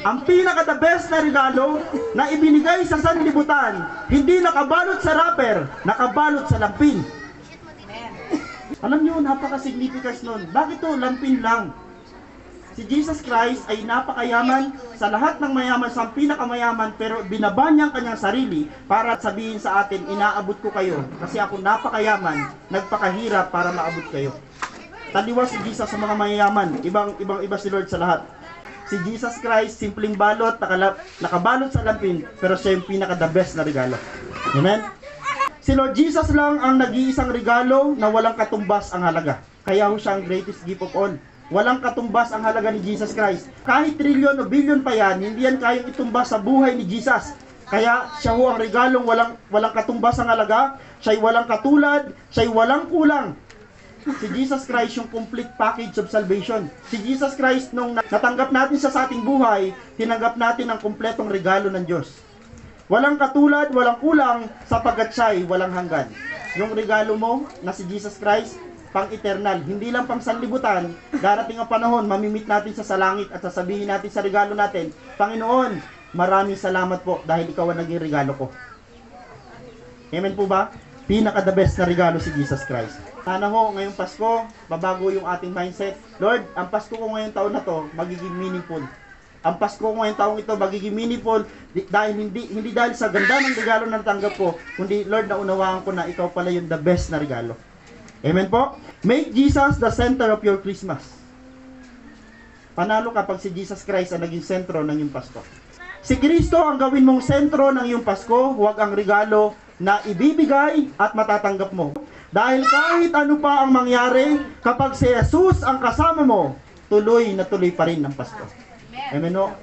Ang pinaka-the best na regalo na ibinigay sa sanlibutan, hindi nakabalot sa wrapper, nakabalot sa lampin. Alam nyo, napaka-significance nun. Bakit to? Lampin lang. Si Jesus Christ ay napakayaman sa lahat ng mayaman, sa pinakamayaman, pero binaba niya ang kanyang sarili para sabihin sa atin, inaabot ko kayo kasi ako napakayaman, nagpakahirap para maabot kayo. Taliwas si Jesus sa mga mayayaman, ibang-iba si Lord sa lahat. Si Jesus Christ, simpleng balot, nakabalot sa lampin, pero siya yung pinaka-the best na regalo. Amen? Si Lord Jesus lang ang nag-iisang regalo na walang katumbas ang halaga. Kaya ho siya ang greatest gift of all. Walang katumbas ang halaga ni Jesus Christ. Kahit trilyon o bilyon pa yan, hindi yan kayang itumbas sa buhay ni Jesus. Kaya siya ho ang regalong walang katumbas ang halaga, siya'y walang katulad, siya'y walang kulang. Si Jesus Christ yung complete package of salvation. Si Jesus Christ, nung natanggap natin sa ating buhay, tinanggap natin ang kumpletong regalo ng Diyos. Walang katulad, walang kulang, sapagkat siya'y walang hanggan. Yung regalo mo na si Jesus Christ, pang-eternal, hindi lang pang sanlibutan. Darating ang panahon, mamimit natin sa langit at sasabihin natin sa regalo natin, Panginoon, maraming salamat po dahil ikaw ang naging regalo ko. Amen po ba? Pinaka-the best na regalo si Jesus Christ. Sana ho, ngayong Pasko, babago yung ating mindset. Lord, ang Pasko ko ngayong taon na to, magiging meaningful. Ang Pasko ko ngayong taong ito, magiging meaningful dahil hindi dahil sa ganda ng regalo na natanggap ko, kundi Lord, naunawaan ko na ikaw pala yung the best na regalo. Amen po? Make Jesus the center of your Christmas. Panalo kapag si Jesus Christ ang naging sentro ng iyong Pasko. Si Kristo ang gawin mong sentro ng iyong Pasko, huwag ang regalo na ibibigay at matatanggap mo. Dahil kahit ano pa ang mangyari, kapag si Jesus ang kasama mo, tuloy na tuloy pa rin ang Pasko. Amen o?